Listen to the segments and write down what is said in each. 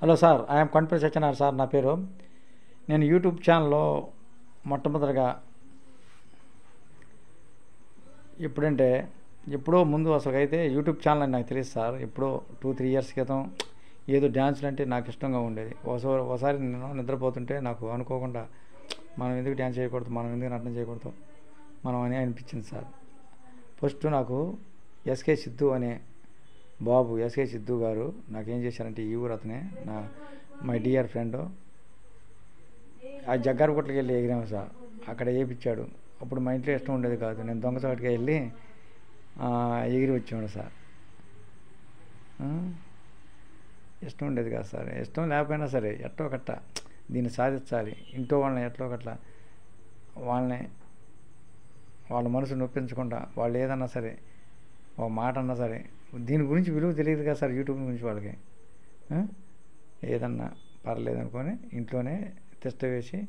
Hello sir, I'm Kondapalli Satyanarayana sir నా పేరు. నేను యూట్యూబ్ ఛానల్లో మొట్టమొదటిగా ఎప్పుడంటే ఎప్పుడో ముందు అసలు అయితే యూట్యూబ్ ఛానల్ అని నాకు తెలియదు సార్. ఎప్పుడో 2-3 ఇయర్స్ క్రితం ఏదో డ్యాన్సులు అంటే నాకు ఇష్టంగా ఉండేది. ఒకసారి నేను నిద్రపోతుంటే నాకు అనుకోకుండా మనం ఎందుకు డ్యాన్స్ చేయకూడదు, మనం ఎందుకు నటన చేయకూడదు మనం అని అనిపించింది సార్. ఫస్ట్ నాకు ఎస్కే సిద్ధు అనే బాబు, ఎస్కే సిద్ధు గారు నాకేం చేశారంటే, ఈ ఊరు అతనే మై డియర్ ఫ్రెండ్, ఆ జగ్గారపుట్లకి వెళ్ళి ఎగిరాము సార్. అక్కడ వేయించాడు. అప్పుడు మా ఇంట్లో ఇష్టం ఉండేది కాదు, నేను దొంగచాటుగా వెళ్ళి ఎగిరి వచ్చాడు సార్. ఇష్టం ఉండేది కాదు సార్. ఇష్టం లేకపోయినా సరే ఎట్టో కట్ట దీన్ని సాధించాలి, ఇంట్లో వాళ్ళని ఎట్లో కట్ల వాళ్ళ మనసు నొప్పించకుండా వాళ్ళు ఏదన్నా సరే ఒక మాట అన్నా సరే, దీని గురించి విలువ తెలియదు కదా సార్ యూట్యూబ్ గురించి వాళ్ళకి. ఏదన్నా పర్లేదు అనుకొని ఇంట్లోనే టెస్ట్ వేసి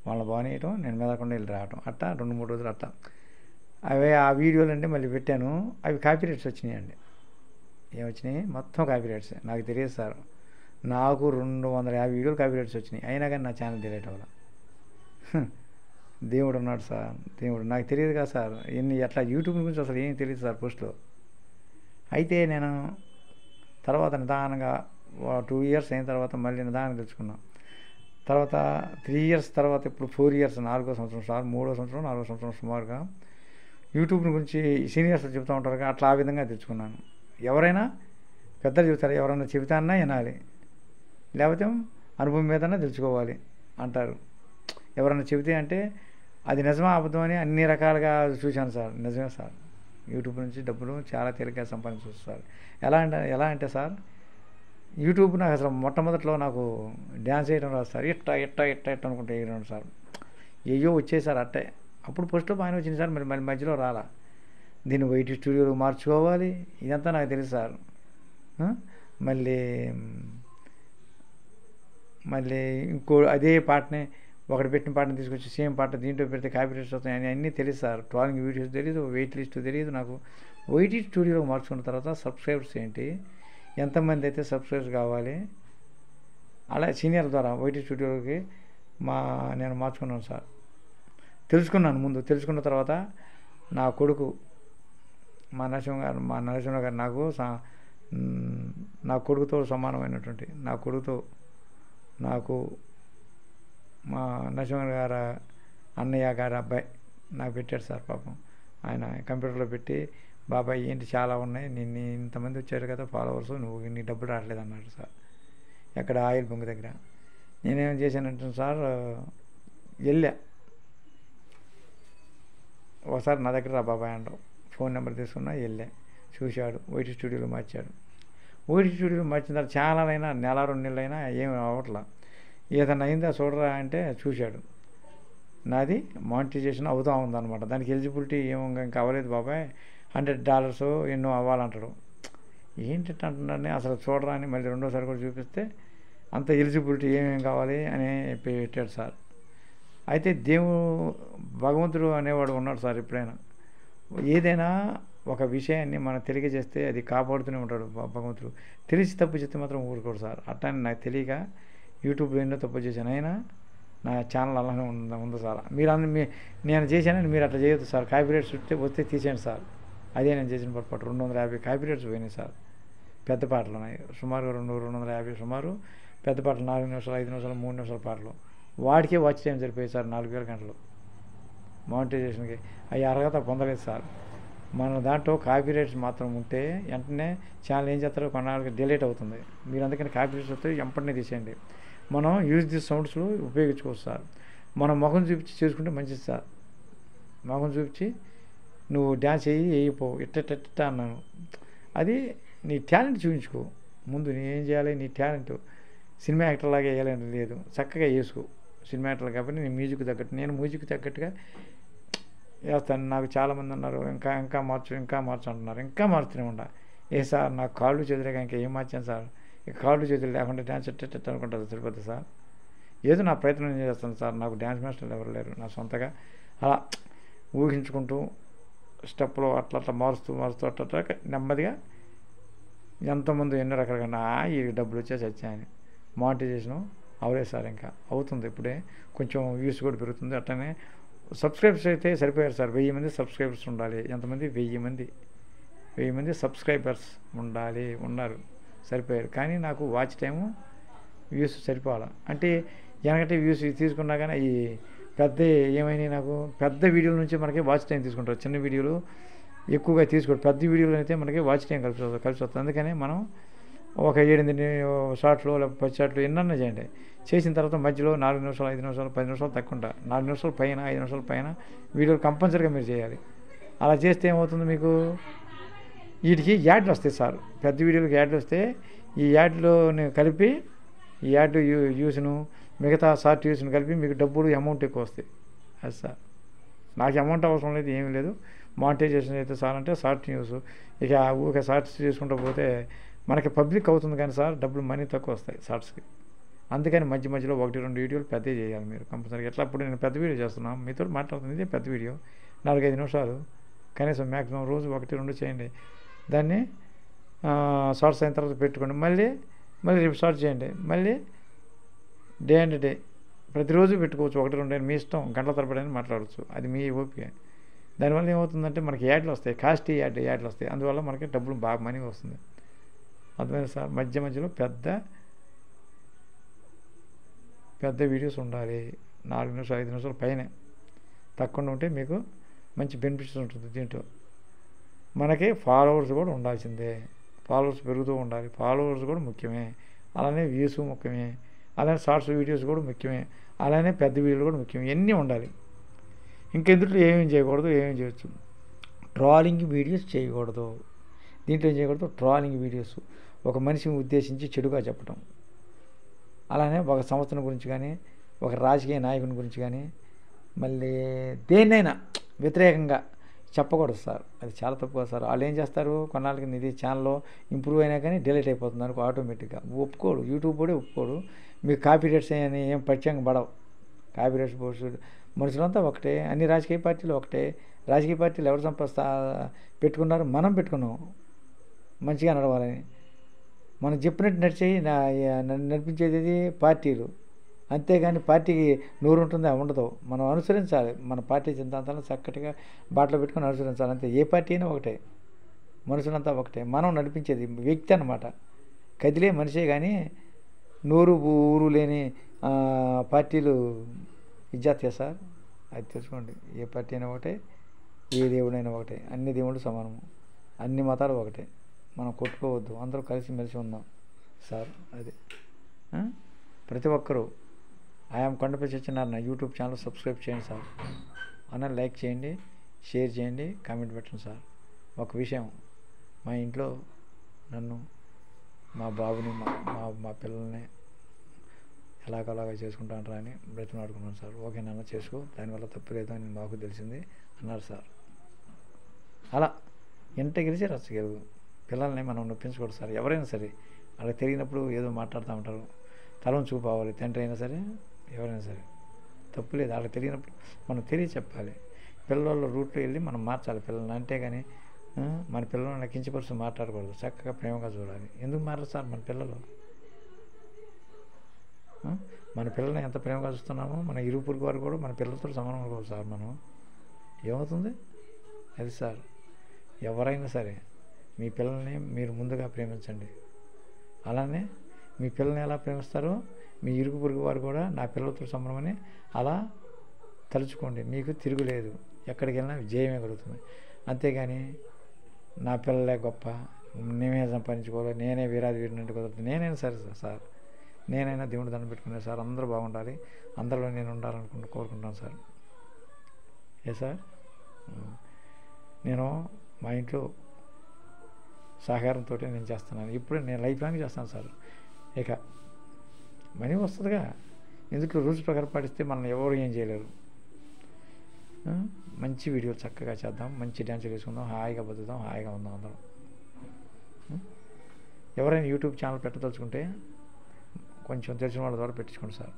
వాళ్ళని బానేయటం, నేను మెదకుండా వెళ్ళి రావటం, అట్టా 2-3 రోజులు అట్టా. ఆ వీడియోలు అంటే మళ్ళీ పెట్టాను, అవి కాపీ రైట్స్ వచ్చినాయండి. ఏమొచ్చినాయి? మొత్తం కాపీ రైట్స్. నాకు తెలియదు సార్, నాకు 250 వీడియోలు కాపీ రైట్స్ వచ్చినాయి. అయినా కానీ నా ఛానల్ డిలీట్ అవ్వాలి. దేవుడు ఉన్నాడు సార్, దేవుడు. నాకు తెలియదు కదా సార్ ఎట్లా యూట్యూబ్ గురించి అసలు ఏం తెలియదు సార్ ఫస్ట్లో. అయితే నేను తర్వాత నిదానంగా 2 ఇయర్స్ అయిన తర్వాత మళ్ళీ నిదానంగా తెలుసుకున్నాను. తర్వాత 3 ఇయర్స్ తర్వాత ఇప్పుడు 4 ఇయర్స్, 4వ సంవత్సరం సార్, 3వ సంవత్సరం 4వ సంవత్సరం సుమారుగా యూట్యూబ్ గురించి సీనియర్స్ చెబుతూ ఉంటారు కదా, అట్లా ఆ విధంగా తెలుసుకున్నాను. ఎవరైనా పెద్దలు చెబుతారు, ఎవరైనా చెబుతానన్నా వినాలి, లేకపోతే అనుభవం మీదన్నా తెలుసుకోవాలి అంటారు. ఎవరైనా చెబితే అంటే అది నిజమా అబద్ధమని అన్ని రకాలుగా చూశాను సార్. నిజమే సార్, యూట్యూబ్ నుంచి డబ్బులు చాలా తేలిగ్గా సంపాదించవచ్చు సార్. ఎలా అంటే సార్, యూట్యూబ్ నాకు అసలు మొట్టమొదట్లో నాకు డ్యాన్స్ వేయడం రాదు సార్. ఇట్ట అనుకుంటే వేయడం సార్, ఏయో వచ్చేసారు అట్టే. అప్పుడు ఫస్ట్లో బాగానే వచ్చింది సార్, మళ్ళీ మధ్యలో రాలా. దీన్ని వైట్ స్టూడియోలో మార్చుకోవాలి, ఇదంతా నాకు తెలుసు సార్. మళ్ళీ ఇంకో అదే పాటని, ఒకటి పెట్టిన పాటని తీసుకొచ్చి సేమ్ పాట దీంట్లో పెడితే కాపీ రైట్స్ వస్తాయి అని అన్నీ తెలుసు సార్. ట్రాలింగ్ వీడియోస్ తెలియదు, వెయిట్ లిస్ట్ తెలియదు నాకు. వైటీ స్టూడియోలో మార్చుకున్న తర్వాత సబ్స్క్రైబర్స్ ఏంటి, ఎంతమంది అయితే సబ్స్క్రైబర్స్ కావాలి, అలా సీనియర్ ద్వారా వైటీ స్టూడియోకి నేను మార్చుకున్నాను సార్. తెలుసుకున్నాను ముందు. తెలుసుకున్న తర్వాత నా కొడుకు మా నరసింహ గారు నా కొడుకుతో సమానమైనటువంటి నాకు మా నరసింహ గారు అన్నయ్య గారు అబ్బాయి నాకు పెట్టాడు సార్. పాపం ఆయన కంప్యూటర్లో పెట్టి, బాబాయ్ ఏంటి చాలా ఉన్నాయి, నిన్ను ఇంతమంది వచ్చారు కదా ఫాలోవర్స్, నీ డబ్బులు రావట్లేదు అన్నాడు సార్. ఎక్కడ ఆయిల్ బొంగు దగ్గర. నేనేం చేశానంటే సార్, వెళ్ళా ఒకసారి, నా దగ్గర రా బాబాయ్ అంటావు, ఫోన్ నెంబర్ తీసుకున్నా, వెళ్ళా, చూశాడు, వైటీ స్టూడియోలో మార్చాడు. వైటీ స్టూడియోలో మార్చిన తర్వాత చాలా అయినా 1-2 నెలలైనా ఏమి అవ్వట్లా. ఏదన్నా అయిందా చూడరా అంటే చూశాడు, నాది మానిటైజేషన్ అవుతూ ఉందన్నమాట. దానికి ఎలిజిబిలిటీ ఇంకా అవ్వలేదు బాబాయ్, $100 ఎన్నో అవ్వాలంటాడు. ఏంటి అంటున్నాడని అసలు చూడరా అని మళ్ళీ రెండోసారి కూడా చూపిస్తే అంత ఎలిజిబిలిటీ ఏమేమి కావాలి అని పెట్టాడు సార్. అయితే భగవంతుడు అనేవాడు ఉన్నాడు సార్. ఎప్పుడైనా ఏదైనా ఒక విషయాన్ని మనం తెలియజేస్తే అది కాపాడుతూనే ఉంటాడు భగవంతుడు. తెలిసి తప్పు చేస్తే మాత్రం ఊరుకోడు సార్. అట్లా నాకు తెలియక యూట్యూబ్లో ఎన్నో తప్పు చేశాను, అయినా నా ఛానల్ అలానే ఉంది సార్. నేను చేశానని మీరు అట్లా చేయొద్దు సార్. కాపీ రైట్స్ వస్తే తీసేయండి సార్. అదే నేను చేసిన పొరపాటు. 250 కాపీ రైట్స్ పోయినాయి సార్. పెద్ద పాటలు ఉన్నాయి సుమారు 250 సుమారు పెద్ద పాటలు, 4 నిమిషాలు, 5 నిమిషాలు, 3 నిమిషాల పాటలు. వాటికే వాచ్ టైం సరిపోయి సార్ 4000 గంటలు మానిటైజేషన్కి. అవి అర్హత పొందలేదు సార్. మన దాంట్లో కాపీ రైట్స్ మాత్రం ఉంటే వెంటనే ఛానల్ ఏం చేస్తారో కొన్నాళ్ళకి డిలీట్ అవుతుంది. మీరు అందుకని కాపీ రైట్స్ వస్తే వెంటనే తీసేయండి. మనం యూజ్ దిస్ సౌండ్స్లో ఉపయోగించుకోవచ్చు సార్. మనం ముఖం చూపించి చేసుకుంటే మంచిది సార్. ముఖం చూపించి నువ్వు డ్యాన్స్ వేయిపో ఇట్ట అన్నాను, అది నీ టాలెంట్ చూపించుకో. ముందు నీ ఏం చేయాలి, నీ టాలెంట్ సినిమా యాక్టర్ లాగా వేయాలని లేదు, చక్కగా వేసుకో. సినిమా యాక్టర్ కాబట్టి నేను మ్యూజిక్ తగ్గట్టు, నేను మ్యూజిక్ తగ్గట్టుగా వేస్తాను. నాకు చాలామంది అన్నారు ఇంకా మార్చు అంటున్నారు. ఇంకా మారుతూనే ఉండా. సార్ నాకు కాళ్ళు చేతులుగా ఇంకా ఏం మార్చాను సార్, ఇక కాళ్ళు చేతులు లేకుండా డ్యాన్స్ ఎట్ట అనుకుంటారు సరిపోతుంది సార్. ఏదో నా ప్రయత్నం చేస్తాను సార్. నాకు డ్యాన్స్ మాస్టర్లు ఎవరు లేరు. నా సొంతగా అలా ఊహించుకుంటూ స్టెప్లో అట్లా మారుస్తూ అట్లా నెమ్మదిగా ఎంతోమంది ఎన్నో రకాలుగా ఈ డబ్బులు వచ్చేసి వచ్చాయని మానిటైజేషన్ అవలేదు సార్, ఇంకా అవుతుంది ఇప్పుడే, కొంచెం వ్యూస్ కూడా పెరుగుతుంది. అట్లనే సబ్స్క్రైబర్స్ అయితే సరిపోయారు సార్, 1000 మంది సబ్స్క్రైబర్స్ ఉండాలి. ఎంతమంది? 1000 మంది సబ్స్క్రైబర్స్ ఉన్నారు, సరిపోయారు. కానీ నాకు వాచ్ టైము వ్యూస్ సరిపోవాలి. అంటే వెనకటి వ్యూస్ తీసుకున్నా కానీ ఈ పెద్ద ఏమైనా నాకు పెద్ద వీడియోల నుంచి మనకి వాచ్ టైం తీసుకుంటారు, చిన్న వీడియోలు ఎక్కువగా తీసుకోండి. పెద్ద వీడియోలు అయితే మనకి వాచ్ టైం కలిసి వస్తుంది. అందుకని మనం ఒక 7 షార్ట్లు లేకపోతే 10 షార్ట్లు ఎన్నన్నా చేయండి. చేసిన తర్వాత మధ్యలో 4 నిమిషాలు, 5 నిమిషాలు, 10 నిమిషాలు తక్కువ 4 నిమిషాల పైన, 5 నిమిషాల పైన వీడియోలు కంపల్సరీగా మీరు చేయాలి. అలా చేస్తే ఏమవుతుంది, మీకు వీటికి యాడ్లు వస్తాయి సార్. పెద్ద వీడియోలకి యాడ్లు వస్తే ఈ యాడ్లు కలిపి ఈ యాడ్ యూస్ను మిగతా షార్ట్ యూస్ను కలిపి మీకు డబ్బులు అమౌంట్ ఎక్కువ వస్తాయి. అది సార్, నాకు అమౌంట్ అవసరం లేదు, ఏమీ లేదు. మానిటైజేషన్ అయితే సార్ అంటే షార్ట్ న్యూస్ ఇక ఊరికే షార్ట్స్ చేసుకుంటూ పోతే మనకి పబ్లిక్ అవుతుంది కానీ సార్ డబ్బులు మనీ తక్కువ వస్తాయి షార్ట్స్కి. అందుకని మధ్యలో 1-2 వీడియోలు పెద్దవి చేయాలి మీరు కంపల్సరీగా. ఎట్లా అప్పుడు నేను పెద్ద వీడియో చేస్తున్నాను, మీతో మాట్లాడుతుంది, ఇదే పెద్ద వీడియో 4-5 నిమిషాలు కనీసం మ్యాక్సిమం రోజు 1-2 చేయండి. దాన్ని షార్ట్స్ అయిన తర్వాత పెట్టుకోండి, మళ్ళీ రేపు షార్ట్ చేయండి, మళ్ళీ డే అండ్ డే ప్రతిరోజు పెట్టుకోవచ్చు. 1-2 మీ ఇష్టం, గంటల తరబడి అని మాట్లాడవచ్చు, అది మీ ఓపిక. దానివల్ల ఏమవుతుందంటే మనకి యాడ్లు వస్తాయి, కాస్ట్లీ యాడ్లు వస్తాయి. అందువల్ల మనకి డబ్బులు బాగా మనీ వస్తుంది. అర్థమైంది సార్. మధ్యలో పెద్ద వీడియోస్ ఉండాలి, 4 నిమిషాలు 5 నిమిషాల పైన తక్కువ ఉంటే మీకు మంచి బెనిఫిట్స్ ఉంటుంది. దీంట్లో మనకి ఫాలోవర్స్ కూడా ఉండాల్సిందే, ఫాలోవర్స్ పెరుగుతూ ఉండాలి. ఫాలోవర్స్ కూడా ముఖ్యమే, అలానే వ్యూస్ ముఖ్యమే, అలానే షార్ట్స్ వీడియోస్ కూడా ముఖ్యమే, అలానే పెద్ద వీడియోలు కూడా ముఖ్యమే. ఇవన్నీ ఉండాలి. ఇంకెందులో ఏమేమి చేయకూడదు, ఏమేమి చేయొచ్చు, ట్రాలింగ్ వీడియోస్ చేయకూడదు. దీంట్లో ఏం చేయకూడదు, ట్రాలింగ్ వీడియోస్, ఒక మనిషిని ఉద్దేశించి చెడుగా చెప్పడం, అలానే ఒక సంస్థను గురించి కానీ ఒక రాజకీయ నాయకుని గురించి కానీ మళ్ళీ దేన్నైనా వ్యతిరేకంగా చెప్పకూడదు సార్. అది చాలా తప్పు కదా సార్. వాళ్ళు ఏం చేస్తారు, కొన్నాళ్ళకి ఇది ఛానల్లో ఇంప్రూవ్ అయినా కానీ డిలీట్ అయిపోతుంది అనుకో ఆటోమేటిక్గా. ఒప్పుకోడు, యూట్యూబ్ కూడా ఒప్పుకోడు. మీకు కాపీ రైట్స్ అని ఏం ప్రత్యేకంగా పడవు. కాపీ రైట్స్ బోర్డ్స్ మనుషులంతా ఒకటే, అన్ని రాజకీయ పార్టీలు ఒకటే. రాజకీయ పార్టీలు ఎవరు పెట్టుకున్నారు, మనం పెట్టుకున్నాం మంచిగా నడవాలని. మనం చెప్పినట్టు నడిపించేది పార్టీలు, అంతేగాని పార్టీకి నూరు ఉంటుందా, ఉండదు. మనం అనుసరించాలి, మన పార్టీ సిద్ధాంతాలను చక్కటిగా బాటలో పెట్టుకొని అనుసరించాలి, అంతే. ఏ పార్టీ అయినా ఒకటే, మనుషులంతా ఒకటే. మనం నడిపించేది వ్యక్తి అన్నమాట, కదిలే మనిషే. కానీ నూరు ఊరు లేని పార్టీలు ఇజ్జాతే సార్, అది తెలుసుకోండి. ఏ పార్టీ అయినా ఒకటే, ఏ దేవుడైనా ఒకటే, అన్ని దేవుళ్ళు సమానము, అన్ని మతాలు ఒకటే. మనం కొట్టుకోవద్దు, అందరూ కలిసిమెలిసి ఉందాం సార్. అది ప్రతి ఒక్కరూ I'm Kondapalli Satyanarayana YouTube channel subscribe చేయండి సార్. అన్న లైక్ చేయండి, షేర్ చేయండి, కామెంట్ పెట్టండి సార్. ఒక విషయం, మా ఇంట్లో నన్ను, మా బాబుని, మా పిల్లల్ని ఎలాగలాగా చేసుకుంటాంటారా అని బ్రతిమాడుకున్నాను సార్. ఓకే నాన్న చేసుకో, దానివల్ల తప్పు లేదు అని మాకు తెలిసింది అన్నారు సార్. అలా ఎంత గెలిచి రచ్చగలదు, పిల్లల్ని మనం నొప్పించకూడదు సార్. ఎవరైనా సరే అలా తెలియనప్పుడు ఏదో మాట్లాడుతూ ఉంటారు, తలం చూపావాలి. తండ్రి అయినా సరే ఎవరైనా సరే తప్పు లేదు, వాళ్ళకి తెలియనప్పుడు మనం చెప్పాలి. పిల్లల రూట్లో వెళ్ళి మనం మార్చాలి పిల్లల్ని, అంతేగాని మన పిల్లల్ని కించపరుస్తూ మాట్లాడకూడదు. చక్కగా ప్రేమగా చూడాలి. ఎందుకు మారదు సార్ మన పిల్లలు? మన పిల్లల్ని ఎంత ప్రేమగా చూస్తున్నామో మన ఇరుగు పొరుగు వారు కూడా మన పిల్లలతో సమానం అనుకోవచ్చు సార్. మనం ఏమవుతుంది అది సార్. ఎవరైనా సరే మీ పిల్లల్ని మీరు ముందుగా ప్రేమించండి. అలానే మీ పిల్లల్ని ఎలా ప్రేమిస్తారో మీ ఇరుగు పొరుగు వారు కూడా నా పిల్లలతో సమానమని అలా తలుచుకోండి. మీకు తిరుగులేదు, ఎక్కడికి వెళ్ళినా విజయమే కలుగుతుంది. అంతేగాని నా పిల్లలే గొప్ప, నేనే సంపాదించుకోవాలి, నేనే వీరాది వీడినట్టు కుదరదు. నేనైనా సరే సార్, నేనైనా దేవుడు దండం పెట్టుకునే సార్. అందరూ బాగుండాలి, అందరిలో నేను ఉండాలనుకుంటూ కోరుకుంటాను సార్. సార్ నేను మా ఇంట్లో సహకారంతో నేను చేస్తున్నాను. ఇప్పుడు నేను లైఫ్ లాంగ్ చేస్తాను సార్. ఇక మనీ వస్తుందిగా, ఎందుకు రూల్స్ ప్రకారం పాటిస్తే మనం ఎవరు ఏం చేయలేరు. మంచి వీడియోలు చక్కగా చేద్దాం, మంచి డ్యాన్సులు వేసుకుందాం, హాయిగా బతుకుదాం, హాయిగా ఉందాం అందరం. ఎవరైనా యూట్యూబ్ ఛానల్ పెట్టదలుచుకుంటే కొంచెం తెలిసిన వాళ్ళ ద్వారా పెట్టించుకోండి సార్.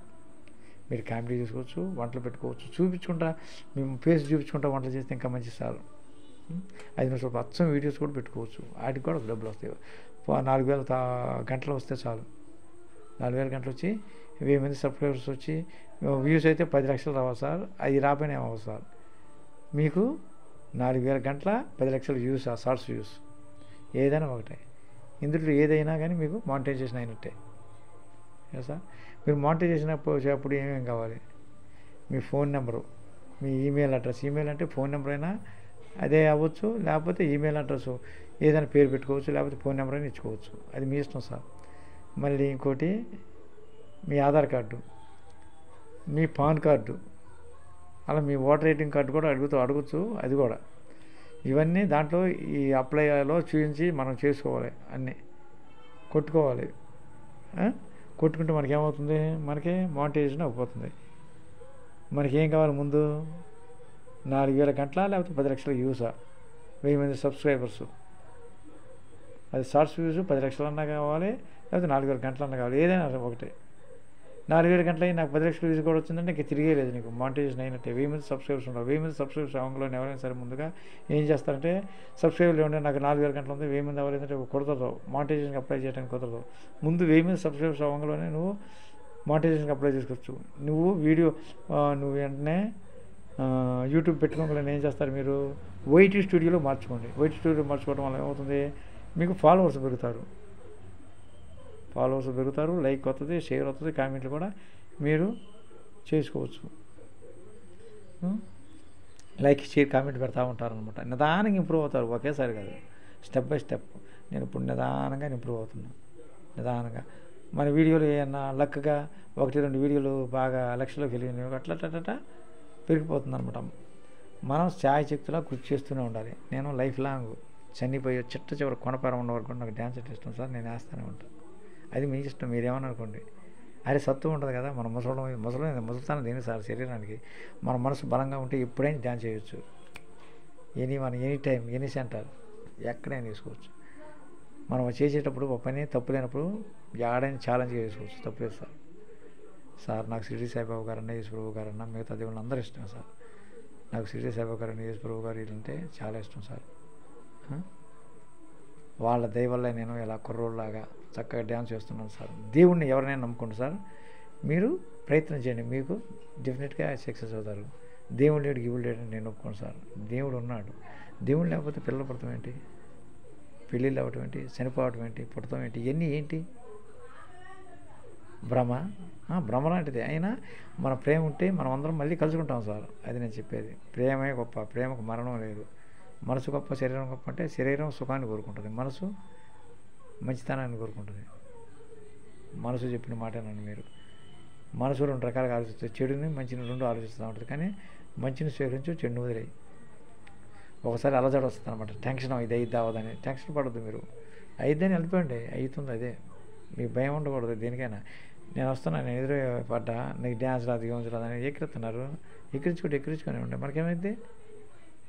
మీరు కామెడీ చేసుకోవచ్చు, వంటలు పెట్టుకోవచ్చు, చూపించుకుంటా మేము ఫేస్ చూపించుకుంటా వంటలు చేస్తే ఇంకా మంచి సార్. 5 నిమిషాలు అచ్చం వీడియోస్ కూడా పెట్టుకోవచ్చు, వాటికి కూడా డబ్బులు వస్తాయి. 4000 గంటలు వస్తే చాలు. 4000 గంటలు వచ్చి 1000 మంది సబ్స్క్రైబర్స్ వచ్చి వ్యూస్ అయితే 10 లక్షలు రావాలి సార్. అది రాపోయినా ఏమవ్వదు సార్. మీకు 4000 గంటల 10 లక్షల వ్యూస్, ఆ షార్ట్స్ వ్యూస్ ఏదైనా ఒకటే. ఇందులో ఏదైనా కానీ మీకు మానిటైజేషన్ అయినట్టే సార్. మీరు మానిటైజేషన్ అప్పుడు ఏమేమి కావాలి? మీ ఫోన్ నెంబరు, మీ ఈమెయిల్ అడ్రస్. ఈమెయిల్ అంటే ఫోన్ నెంబర్ అయినా అదే అవ్వచ్చు, లేకపోతే ఈమెయిల్ అడ్రస్ ఏదైనా పేరు పెట్టుకోవచ్చు, లేకపోతే ఫోన్ నెంబర్ అయినా ఇచ్చుకోవచ్చు. అది మీ ఇష్టం సార్. మళ్ళీ ఇంకోటి మీ ఆధార్ కార్డు, మీ పాన్ కార్డు, అలా మీ ఓటర్ ఐడెంటిటీ కార్డు కూడా అడగచ్చు. అది కూడా ఇవన్నీ దాంట్లో ఈ అప్లైలో చూపించి మనం చేసుకోవాలి, అన్నీ కొట్టుకోవాలి. కొట్టుకుంటే మనకి ఏమవుతుంది? మనకి మానిటైజేషన్ అయిపోతుంది. మనకి ఏం కావాలి ముందు? 4000 గంటల లేకపోతే 10 లక్షల వ్యూసా, 1000 మంది సబ్స్క్రైబర్సు. అది షార్ట్స్ వ్యూస్ 10 లక్షలన్నా కావాలి, లేకపోతే 4000 గంటలన్నా కావాలి. ఏదైనా ఒకటే. 4000 గంటలు అయ్యి నాకు 10 లక్షల వ్యూస్ కూడా వచ్చిందంటే ఇంక తిరిగే లేదు నీకు. మానిటైజేషన్ అయినట్టే. 1000 మంది సబ్స్క్రైబర్స్ ఉండాలి. 1000 మంది సబ్స్క్రైబర్స్ అవ్వడంలో ఎవరైనా సరే ముందుగా ఏం చేస్తారంటే, సబ్స్క్రైబర్లు ఏమంటే నాకు 4000 గంటలు ఉంది, 1000 మంది అవ్వలేదంటే కుదరదు. మానిటైజేషన్కి అప్లై చేయడానికి కుదరదు. ముందు 1000 మంది సబ్స్క్రైబర్స్ అవ్వడంలోనే నువ్వు మానిటైజేషన్కి అప్లై చేసుకోవచ్చు. నువ్వు వీడియో నువ్వు వెంటనే యూట్యూబ్ పెట్టుకోగలని ఏం చేస్తారు మీరు? వైటీ స్టూడియోలో మార్చుకోండి. వైటీ స్టూడియో మార్చుకోవడం వల్ల ఏమవుతుంది? మీకు ఫాలోవర్స్ పెరుగుతారు. లైక్ వస్తుంది, షేర్ అవుతుంది, కామెంట్లు కూడా మీరు చేసుకోవచ్చు. లైక్, షేర్, కామెంట్ పెడతా ఉంటారనమాట. నిదానంగా ఇంప్రూవ్ అవుతారు, ఒకేసారి కాదు, స్టెప్ బై స్టెప్. నేను ఇప్పుడు నిదానంగా ఇంప్రూవ్ అవుతున్నాను. నిదానంగా మన వీడియోలు ఏమన్నా లక్గా 1-2 వీడియోలు బాగా లక్షలోకి వెళ్ళినవి అట్లా పెరిగిపోతుంది అనమాట. మనం ఛాయశక్తిలా కృషి చేస్తూనే ఉండాలి. నేను లైఫ్ లాంగ్ చనిపోయి చివరి కొనపారం ఉన్న వరకు నాకు డ్యాన్స్ అంటే ఇష్టం సార్. నేను వేస్తూనే ఉంటాను. అది మీ ఇష్టం, మీరేమని అనుకోండి. అరే సత్తు ఉంటుంది కదా, మన ముసలితనం దేని సార్ శరీరానికి. మన మనసు బలంగా ఉంటే ఎప్పుడైనా డ్యాన్స్ చేయొచ్చు. ఎనీ టైం, ఎనీ సెంటర్, ఎక్కడైనా చేసుకోవచ్చు. మనం చేసేటప్పుడు ఒక పని తప్పు లేనప్పుడు ఏడైనా ఛాలెంజ్ చేసుకోవచ్చు. తప్పులేదు సార్. నాకు షిరిడి సాయిబాబా గారన్నా, యేసుప్రభు గారన్నా, మిగతా దేవుళ్ళు అందరూ ఇష్టం సార్. నాకు షిరిడి సాయిబాబా గారన్నా, యేసుప్రభు గారు వీళ్ళంటే చాలా ఇష్టం సార్. వాళ్ళ దయ వల్ల నేను ఇలా కుర్రోళ్ళలాగా చక్కగా డ్యాన్స్ చేస్తున్నాను సార్. దేవుడిని ఎవరైనా నమ్ముకోండి సార్. మీరు ప్రయత్నం చేయండి, మీకు డెఫినెట్గా సక్సెస్ అవుతారు. దేవుడు లేడు, గివుడు లేడు అని నేను ఒప్పుకోను సార్. దేవుడు ఉన్నాడు. దేవుడు లేకపోతే పిల్లలు పుడతాం ఏంటి? పెళ్ళిళ్ళు అవ్వటం ఏంటి? చనిపోవటం ఏంటి? పుట్టడం ఏంటి? ఇవన్నీ ఏంటి? భ్రమ లాంటిది. అయినా మన ప్రేమ ఉంటే మనం అందరం మళ్ళీ కలుసుకుంటాం సార్. అది నేను చెప్పేది. ప్రేమే గొప్ప, ప్రేమకు మరణం లేదు. మనసు గొప్ప, శరీరం గొప్ప అంటే శరీరం సుఖాన్ని కోరుకుంటుంది, మనసు మంచితనాన్ని కోరుకుంటుంది. మనసు చెప్పిన మాటేనండి మీరు. మనసు 2 రకాలుగా ఆలోచిస్తుంది. చెడుని మంచిని 2 ఆలోచిస్తూ ఉంటుంది. కానీ మంచిని స్వీకరించు, చెడుని వదిలేయి. ఒకసారి అలజడి వస్తుంది అనమాట. టెన్షన్ ఇది అయిద్దా అవదని. టెన్షన్ పడద్దు మీరు. అయిద్దని వెళ్ళిపోండి. అవుతుంది అదే. మీకు భయం ఉండకూడదు దేనికైనా. నేను వస్తున్నా, నేను ఎదురు పడ్డా, నీకు డ్యాన్స్ రాదు, గేమ్స్ రాదని ఎక్కిరుతున్నారు. ఎక్కిరించుకొని ఉండే మనకేమైంది?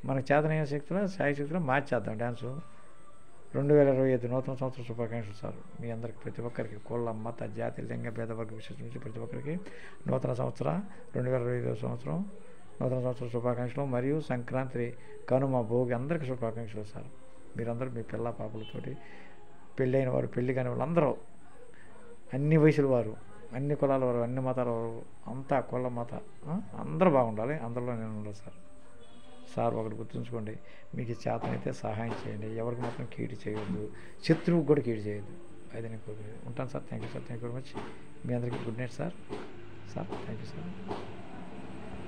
మనకు చేతనైన శక్తిలో, సాయి శక్తిలో మార్చేద్దాం డ్యాన్సు. 2025 నూతన సంవత్సర శుభాకాంక్షలు సార్. మీ అందరికి, ప్రతి ఒక్కరికి, కుల, మత, జాతి, లింగ భేద వర్గ విశేషం నుంచి ప్రతి ఒక్కరికి నూతన సంవత్సర 2025 సంవత్సరం నూతన సంవత్సర శుభాకాంక్షలు. మరియు సంక్రాంతి, కనుమ, భోగి అందరికీ శుభాకాంక్షలు సార్. మీరందరూ మీ పిల్ల పాపలతోటి, పెళ్ళైన వారు, పెళ్ళి కాని వాళ్ళు అందరూ, అన్ని వయసుల వారు, అన్ని కులాల వారు, అన్ని మతాల వారు, అంతా కుల మత అందరూ బాగుండాలి. అందరిలో నేను ఉండాలి సార్. ఒకటి గుర్తుంచుకోండి, మీకు చేతనైతే సహాయం చేయండి. ఎవరికి మాత్రం కీడు చేయవద్దు, శత్రువుకు కూడా కీడు చేయొద్దు. అది నేను కోరుకుంటాను. ఉంటాను sir. Thank you sir. Thank you very much. మీ అందరికీ good night sir. Thank you sir.